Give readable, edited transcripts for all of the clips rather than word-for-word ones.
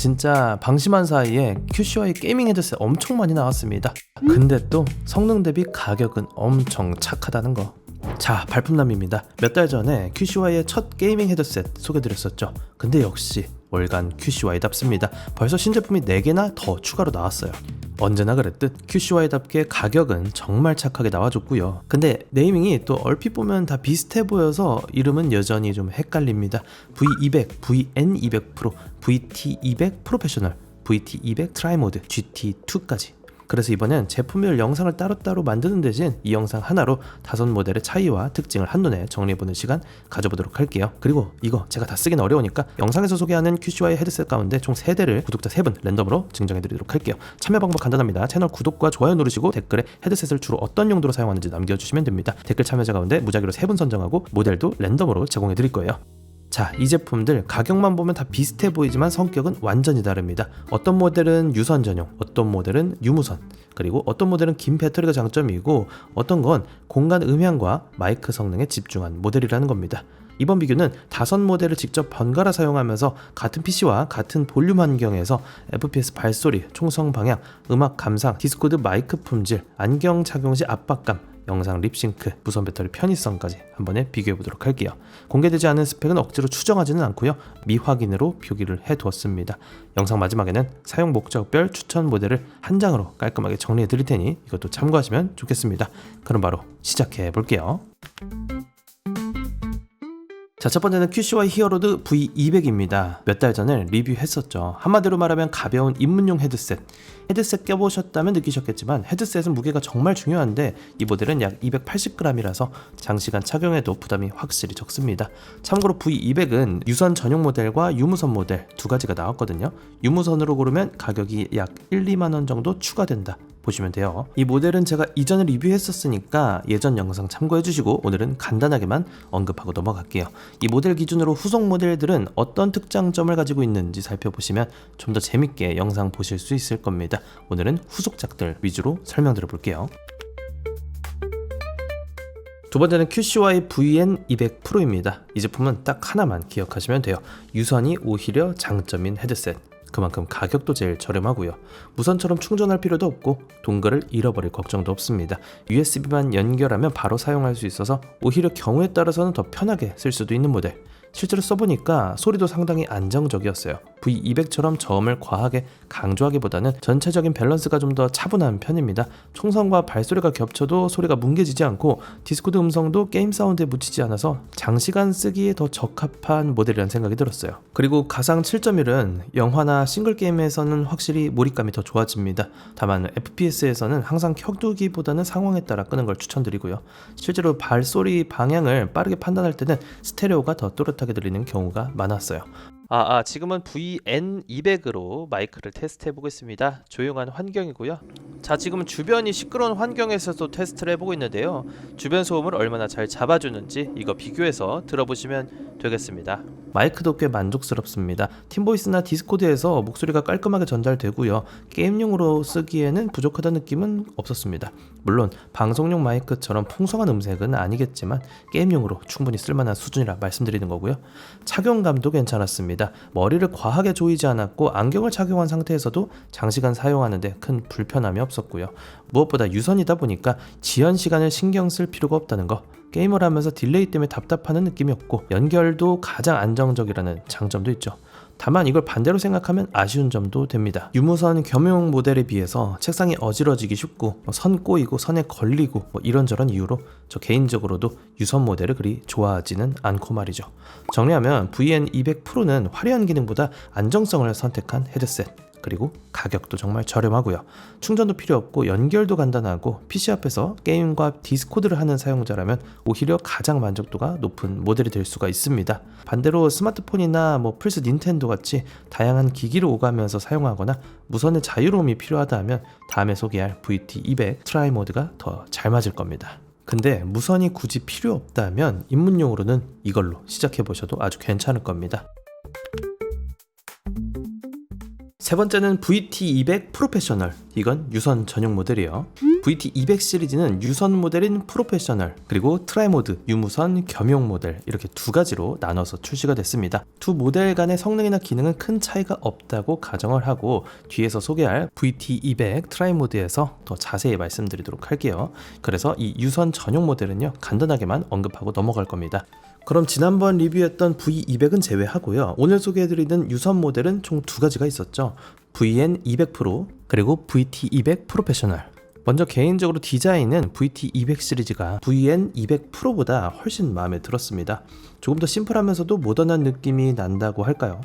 진짜 방심한 사이에 QCY 게이밍 헤드셋 엄청 많이 나왔습니다. 근데 또 성능 대비 가격은 엄청 착하다는 거. 자, 발품남입니다. 몇 달 전에 QCY의 첫 게이밍 헤드셋 소개드렸었죠. 근데 역시 월간 QCY답습니다. 벌써 신제품이 4개나 더 추가로 나왔어요. 언제나 그랬듯 QCY답게 가격은 정말 착하게 나와줬고요. 근데 네이밍이 또 얼핏 보면 다 비슷해 보여서 이름은 여전히 좀 헷갈립니다. V200, VN200 프로, VT200 프로페셔널, VT200 트라이모드, GT2까지. 그래서 이번엔 제품별 영상을 따로따로 만드는 대신 이 영상 하나로 5모델의 차이와 특징을 한눈에 정리해보는 시간 가져보도록 할게요. 그리고 이거 제가 다 쓰긴 어려우니까 영상에서 소개하는 QCY 헤드셋 가운데 총 3대를 구독자 3분 랜덤으로 증정해드리도록 할게요. 참여 방법 간단합니다. 채널 구독과 좋아요 누르시고 댓글에 헤드셋을 주로 어떤 용도로 사용하는지 남겨주시면 됩니다. 댓글 참여자 가운데 무작위로 3분 선정하고 모델도 랜덤으로 제공해드릴 거예요. 자, 이 제품들 가격만 보면 다 비슷해 보이지만 성격은 완전히 다릅니다. 어떤 모델은 유선 전용, 어떤 모델은 유무선, 그리고 어떤 모델은 긴 배터리가 장점이고 어떤 건 공간 음향과 마이크 성능에 집중한 모델이라는 겁니다. 이번 비교는 5모델을 직접 번갈아 사용하면서 같은 PC와 같은 볼륨 환경에서 FPS 발소리, 총성 방향, 음악 감상, 디스코드 마이크 품질, 안경 착용 시 압박감, 영상 립싱크, 무선 배터리 편의성까지 한 번에 비교해 보도록 할게요. 공개되지 않은 스펙은 억지로 추정하지는 않고요. 미확인으로 표기를 해두었습니다. 영상 마지막에는 사용 목적별 추천 모델을 한 장으로 깔끔하게 정리해 드릴 테니 이것도 참고하시면 좋겠습니다. 그럼 바로 시작해 볼게요. 자, 첫 번째는 QCY 히어로드 V200입니다. 몇 달 전에 리뷰했었죠. 한마디로 말하면 가벼운 입문용 헤드셋. 헤드셋 껴보셨다면 느끼셨겠지만 헤드셋은 무게가 정말 중요한데 이 모델은 약 280g이라서 장시간 착용해도 부담이 확실히 적습니다. 참고로 V200은 유선 전용 모델과 유무선 모델 두 가지가 나왔거든요. 유무선으로 고르면 가격이 약 1, 2만 원 정도 추가된다 보시면 돼요. 이 모델은 제가 이전에 리뷰했었으니까 예전 영상 참고해주시고 오늘은 간단하게만 언급하고 넘어갈게요. 이 모델 기준으로 후속 모델들은 어떤 특장점을 가지고 있는지 살펴보시면 좀 더 재밌게 영상 보실 수 있을 겁니다. 오늘은 후속작들 위주로 설명드려 볼게요. 두 번째는 QCY VN200 프로입니다. 이 제품은 딱 하나만 기억하시면 돼요. 유선이 오히려 장점인 헤드셋. 그만큼 가격도 제일 저렴하고요. 무선처럼 충전할 필요도 없고 동글을 잃어버릴 걱정도 없습니다. USB만 연결하면 바로 사용할 수 있어서 오히려 경우에 따라서는 더 편하게 쓸 수도 있는 모델. 실제로 써보니까 소리도 상당히 안정적이었어요. V200처럼 저음을 과하게 강조하기보다는 전체적인 밸런스가 좀 더 차분한 편입니다. 총성과 발소리가 겹쳐도 소리가 뭉개지지 않고 디스코드 음성도 게임 사운드에 묻히지 않아서 장시간 쓰기에 더 적합한 모델이라는 생각이 들었어요. 그리고 가상 7.1은 영화나 싱글 게임에서는 확실히 몰입감이 더 좋아집니다. 다만 FPS에서는 항상 켜두기보다는 상황에 따라 끄는 걸 추천드리고요. 실제로 발소리 방향을 빠르게 판단할 때는 스테레오가 더 또렷하게 들리는 경우가 많았어요. 지금은 VN200으로 마이크를 테스트 해보겠습니다. 조용한 환경이고요. 자, 지금은 주변이 시끄러운 환경에서도 테스트를 해보고 있는데요. 주변 소음을 얼마나 잘 잡아주는지 이거 비교해서 들어보시면 되겠습니다. 마이크도 꽤 만족스럽습니다. 팀보이스나 디스코드에서 목소리가 깔끔하게 전달되고요. 게임용으로 쓰기에는 부족하다는 느낌은 없었습니다. 물론 방송용 마이크처럼 풍성한 음색은 아니겠지만 게임용으로 충분히 쓸만한 수준이라 말씀드리는 거고요. 착용감도 괜찮았습니다. 머리를 과하게 조이지 않았고 안경을 착용한 상태에서도 장시간 사용하는데 큰 불편함이 없었고요. 무엇보다 유선이다 보니까 지연 시간을 신경 쓸 필요가 없다는 거. 게임을 하면서 딜레이 때문에 답답하는 느낌이 없고 연결도 가장 안정적이라는 장점도 있죠. 다만 이걸 반대로 생각하면 아쉬운 점도 됩니다. 유무선 겸용 모델에 비해서 책상이 어지러지기 쉽고 선 꼬이고 선에 걸리고 이런저런 이유로 저 개인적으로도 유선 모델을 그리 좋아하지는 않고 말이죠. 정리하면 VN200 프로는 화려한 기능보다 안정성을 선택한 헤드셋. 그리고 가격도 정말 저렴하고요. 충전도 필요 없고 연결도 간단하고 PC 앞에서 게임과 디스코드를 하는 사용자라면 오히려 가장 만족도가 높은 모델이 될 수가 있습니다. 반대로 스마트폰이나 플스 닌텐도 같이 다양한 기기를 오가면서 사용하거나 무선의 자유로움이 필요하다 하면 다음에 소개할 VT200 트라이모드가 더 잘 맞을 겁니다. 근데 무선이 굳이 필요 없다면 입문용으로는 이걸로 시작해보셔도 아주 괜찮을 겁니다. 세 번째는 VT200 프로페셔널. 이건 유선 전용 모델이에요. VT200 시리즈는 유선 모델인 프로페셔널 그리고 트라이모드 유무선 겸용 모델 이렇게 두 가지로 나눠서 출시가 됐습니다. 두 모델 간의 성능이나 기능은 큰 차이가 없다고 가정을 하고 뒤에서 소개할 VT200 트라이모드에서 더 자세히 말씀드리도록 할게요. 그래서 이 유선 전용 모델은요 간단하게만 언급하고 넘어갈 겁니다. 그럼 지난번 리뷰했던 V200은 제외하고요. 오늘 소개해드리는 유선 모델은 총 두 가지가 있었죠. VN200 프로 그리고 VT200 프로페셔널. 먼저 개인적으로 디자인은 VT200 시리즈가 VN200 프로보다 훨씬 마음에 들었습니다. 조금 더 심플하면서도 모던한 느낌이 난다고 할까요?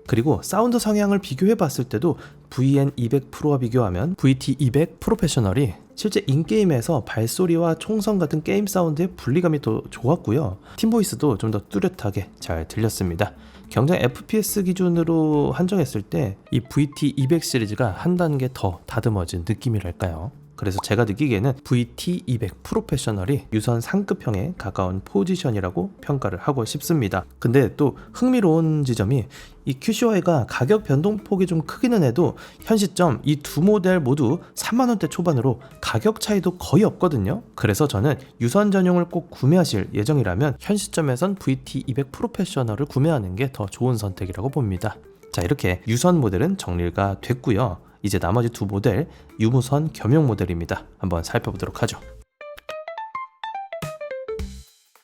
그리고 사운드 성향을 비교해 봤을 때도 VN200 프로와 비교하면 VT200 프로페셔널이 실제 인게임에서 발소리와 총성 같은 게임 사운드의 분리감이 더 좋았고요. 팀보이스도 좀 더 뚜렷하게 잘 들렸습니다. 경쟁 FPS 기준으로 한정했을 때 이 VT200 시리즈가 한 단계 더 다듬어진 느낌이랄까요? 그래서 제가 느끼기에는 VT200 프로페셔널이 유선 상급형에 가까운 포지션이라고 평가를 하고 싶습니다. 근데 또 흥미로운 지점이 이 QCY가 가격 변동폭이 좀 크기는 해도 현 시점 이 두 모델 모두 3만원대 초반으로 가격 차이도 거의 없거든요. 그래서 저는 유선 전용을 꼭 구매하실 예정이라면 현 시점에선 VT200 프로페셔널을 구매하는 게 더 좋은 선택이라고 봅니다. 자, 이렇게 유선 모델은 정리가 됐고요. 이제 나머지 두 모델 유무선 겸용 모델입니다. 한번 살펴보도록 하죠.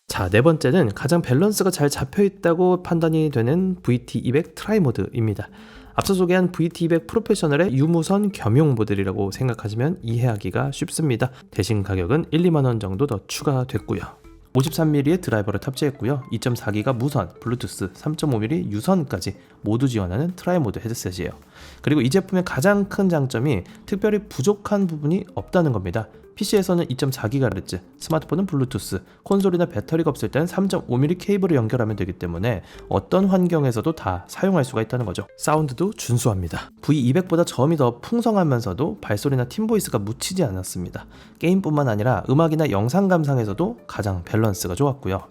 자, 네 번째는 가장 밸런스가 잘 잡혀있다고 판단이 되는 VT200 트라이모드입니다. 앞서 소개한 VT200 프로페셔널의 유무선 겸용 모델이라고 생각하시면 이해하기가 쉽습니다. 대신 가격은 1, 2만원 정도 더 추가됐고요. 53mm의 드라이버를 탑재했고요. 2.4기가 무선, 블루투스, 3.5mm 유선까지 모두 지원하는 트라이모드 헤드셋이에요. 그리고 이 제품의 가장 큰 장점이 특별히 부족한 부분이 없다는 겁니다. PC에서는 2.4GHz, 스마트폰은 블루투스, 콘솔이나 배터리가 없을 때는 3.5mm 케이블을 연결하면 되기 때문에 어떤 환경에서도 다 사용할 수가 있다는 거죠. 사운드도 준수합니다. V200보다 저음이 더 풍성하면서도 발소리나 팀보이스가 묻히지 않았습니다. 게임뿐만 아니라 음악이나 영상 감상에서도 가장 밸런스가 좋았고요.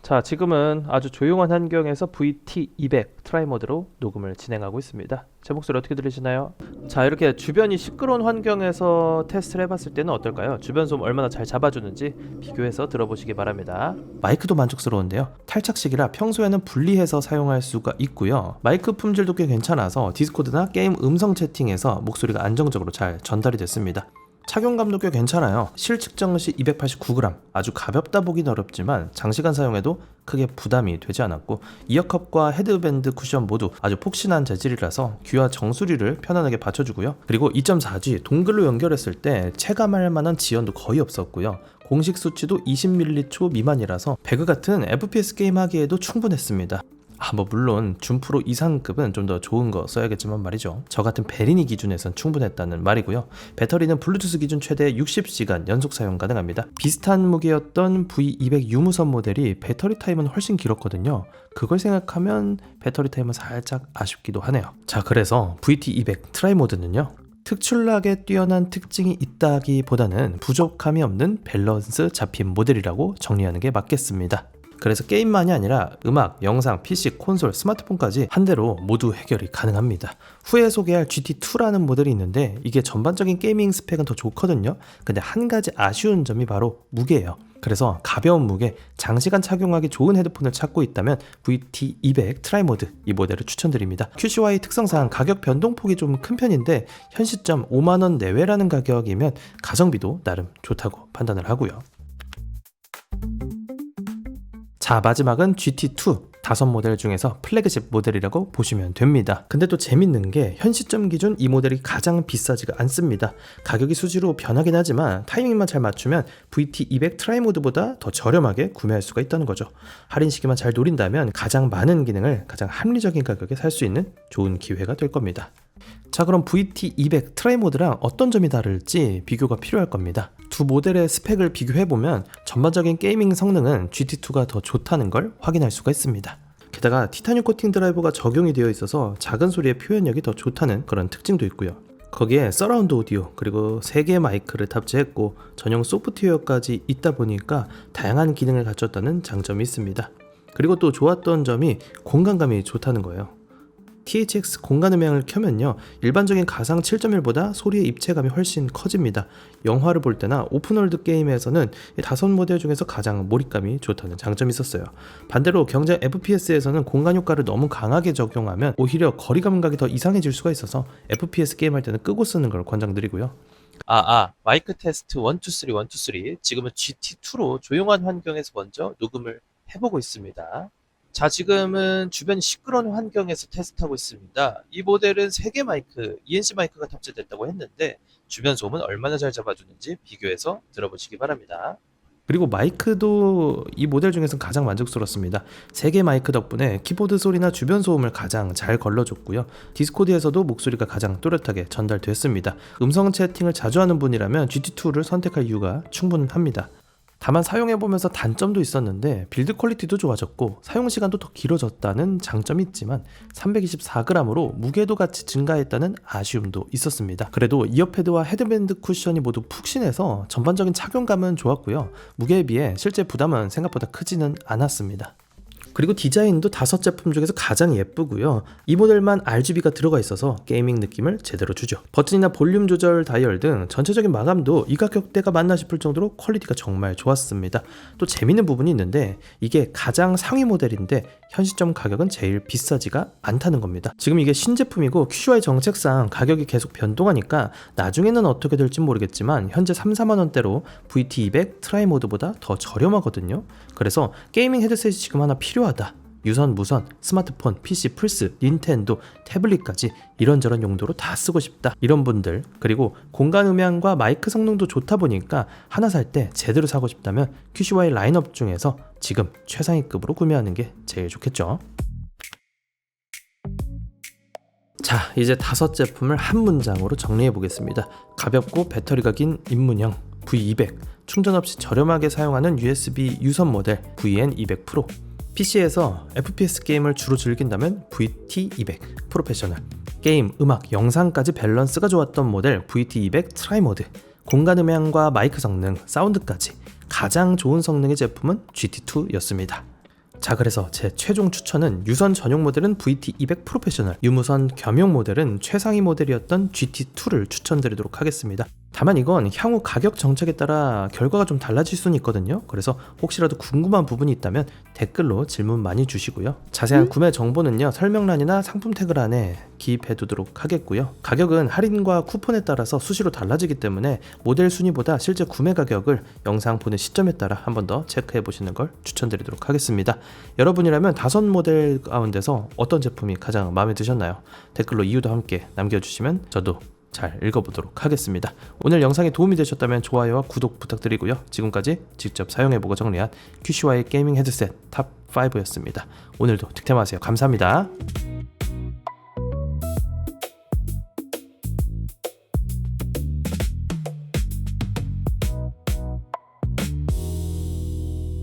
자, 지금은 아주 조용한 환경에서 VT200 트라이모드로 녹음을 진행하고 있습니다. 제 목소리 어떻게 들리시나요? 자, 이렇게 주변이 시끄러운 환경에서 테스트를 해봤을 때는 어떨까요? 주변 소음 얼마나 잘 잡아주는지 비교해서 들어보시기 바랍니다. 마이크도 만족스러운데요. 탈착식이라 평소에는 분리해서 사용할 수가 있고요. 마이크 품질도 꽤 괜찮아서 디스코드나 게임 음성 채팅에서 목소리가 안정적으로 잘 전달이 됐습니다. 착용감도 꽤 괜찮아요. 실 측정 시 289g, 아주 가볍다 보긴 어렵지만 장시간 사용해도 크게 부담이 되지 않았고 이어컵과 헤드밴드 쿠션 모두 아주 폭신한 재질이라서 귀와 정수리를 편안하게 받쳐주고요. 그리고 2.4G 동글로 연결했을 때 체감할 만한 지연도 거의 없었고요. 공식 수치도 20m초 미만이라서 배그 같은 FPS 게임 하기에도 충분했습니다. 물론 준프로 이상급은 좀 더 좋은 거 써야겠지만 말이죠. 저 같은 베리니 기준에선 충분했다는 말이고요. 배터리는 블루투스 기준 최대 60시간 연속 사용 가능합니다. 비슷한 무게였던 V200 유무선 모델이 배터리 타임은 훨씬 길었거든요. 그걸 생각하면 배터리 타임은 살짝 아쉽기도 하네요. 자, 그래서 VT200 트라이모드는요, 특출나게 뛰어난 특징이 있다기보다는 부족함이 없는 밸런스 잡힌 모델이라고 정리하는 게 맞겠습니다. 그래서 게임만이 아니라 음악, 영상, PC, 콘솔, 스마트폰까지 한 대로 모두 해결이 가능합니다. 후에 소개할 GT2라는 모델이 있는데 이게 전반적인 게이밍 스펙은 더 좋거든요. 근데 한 가지 아쉬운 점이 바로 무게예요. 그래서 가벼운 무게, 장시간 착용하기 좋은 헤드폰을 찾고 있다면 VT200 트라이모드 이 모델을 추천드립니다. QCY 특성상 가격 변동폭이 좀 큰 편인데 현 시점 5만원 내외라는 가격이면 가성비도 나름 좋다고 판단을 하고요. 자, 마지막은 GT2 5 모델 중에서 플래그십 모델이라고 보시면 됩니다. 근데 또 재밌는 게 현 시점 기준 이 모델이 가장 비싸지가 않습니다. 가격이 수시로 변하긴 하지만 타이밍만 잘 맞추면 VT200 트라이모드보다 더 저렴하게 구매할 수가 있다는 거죠. 할인 시기만 잘 노린다면 가장 많은 기능을 가장 합리적인 가격에 살 수 있는 좋은 기회가 될 겁니다. 자, 그럼 VT200 트라이모드랑 어떤 점이 다를지 비교가 필요할 겁니다. 두 모델의 스펙을 비교해보면 전반적인 게이밍 성능은 GT2가 더 좋다는 걸 확인할 수가 있습니다. 게다가 티타늄 코팅 드라이버가 적용이 되어 있어서 작은 소리의 표현력이 더 좋다는 그런 특징도 있고요. 거기에 서라운드 오디오 그리고 3개의 마이크를 탑재했고 전용 소프트웨어까지 있다 보니까 다양한 기능을 갖췄다는 장점이 있습니다. 그리고 또 좋았던 점이 공간감이 좋다는 거예요. THX 공간음향을 켜면요, 일반적인 가상 7.1보다 소리의 입체감이 훨씬 커집니다. 영화를 볼 때나 오픈월드 게임에서는 이 5모델 중에서 가장 몰입감이 좋다는 장점이 있었어요. 반대로 경쟁 FPS에서는 공간 효과를 너무 강하게 적용하면 오히려 거리 감각이 더 이상해질 수가 있어서 FPS 게임할 때는 끄고 쓰는 걸 권장드리고요. 마이크 테스트 1, 2, 3, 1, 2, 3. 지금은 GT2로 조용한 환경에서 먼저 녹음을 해보고 있습니다. 자, 지금은 주변이 시끄러운 환경에서 테스트하고 있습니다. 이 모델은 3개 마이크, ENC 마이크가 탑재됐다고 했는데 주변 소음은 얼마나 잘 잡아주는지 비교해서 들어보시기 바랍니다. 그리고 마이크도 이 모델 중에서 가장 만족스럽습니다. 3개 마이크 덕분에 키보드 소리나 주변 소음을 가장 잘 걸러줬고요. 디스코드에서도 목소리가 가장 또렷하게 전달됐습니다. 음성 채팅을 자주 하는 분이라면 GT2를 선택할 이유가 충분합니다. 다만 사용해보면서 단점도 있었는데 빌드 퀄리티도 좋아졌고 사용시간도 더 길어졌다는 장점이 있지만 324g으로 무게도 같이 증가했다는 아쉬움도 있었습니다. 그래도 이어패드와 헤드밴드 쿠션이 모두 푹신해서 전반적인 착용감은 좋았고요. 무게에 비해 실제 부담은 생각보다 크지는 않았습니다. 그리고 디자인도 5제품 중에서 가장 예쁘고요. 이 모델만 RGB가 들어가 있어서 게이밍 느낌을 제대로 주죠. 버튼이나 볼륨 조절 다이얼 등 전체적인 마감도 이 가격대가 맞나 싶을 정도로 퀄리티가 정말 좋았습니다. 또 재밌는 부분이 있는데 이게 가장 상위 모델인데 현 시점 가격은 제일 비싸지가 않다는 겁니다. 지금 이게 신제품이고 QCY 정책상 가격이 계속 변동하니까 나중에는 어떻게 될지 모르겠지만 현재 3, 4만 원대로 VT200 트라이 모드보다 더 저렴하거든요. 그래서 게이밍 헤드셋이 지금 하나 필요하다. 유선, 무선, 스마트폰, PC, 플스, 닌텐도, 태블릿까지 이런저런 용도로 다 쓰고 싶다. 이런 분들, 그리고 공간 음향과 마이크 성능도 좋다 보니까 하나 살 때 제대로 사고 싶다면 QCY 라인업 중에서 지금 최상위급으로 구매하는 게 제일 좋겠죠. 자, 이제 5제품을 한 문장으로 정리해 보겠습니다. 가볍고 배터리가 긴 입문형 V200, 충전 없이 저렴하게 사용하는 USB 유선 모델 VN200 프로, PC에서 FPS 게임을 주로 즐긴다면 VT200 프로페셔널, 게임, 음악, 영상까지 밸런스가 좋았던 모델 VT200 트라이 모드, 공간 음향과 마이크 성능, 사운드까지 가장 좋은 성능의 제품은 GT2였습니다. 자, 그래서 제 최종 추천은 유선 전용 모델은 VT200 프로페셔널, 유무선 겸용 모델은 최상위 모델이었던 GT2를 추천드리도록 하겠습니다. 다만 이건 향후 가격 정책에 따라 결과가 좀 달라질 수는 있거든요. 그래서 혹시라도 궁금한 부분이 있다면 댓글로 질문 많이 주시고요. 자세한 구매 정보는요, 설명란이나 상품 태그란에 기입해 두도록 하겠고요. 가격은 할인과 쿠폰에 따라서 수시로 달라지기 때문에 모델 순위보다 실제 구매 가격을 영상 보는 시점에 따라 한 번 더 체크해 보시는 걸 추천드리도록 하겠습니다. 여러분이라면 5모델 가운데서 어떤 제품이 가장 마음에 드셨나요? 댓글로 이유도 함께 남겨주시면 저도 잘 읽어보도록 하겠습니다. 오늘 영상이 도움이 되셨다면 좋아요와 구독 부탁드리고요. 지금까지 직접 사용해보고 정리한 QCY 게이밍 헤드셋 탑 5였습니다. 오늘도 득템하세요. 감사합니다.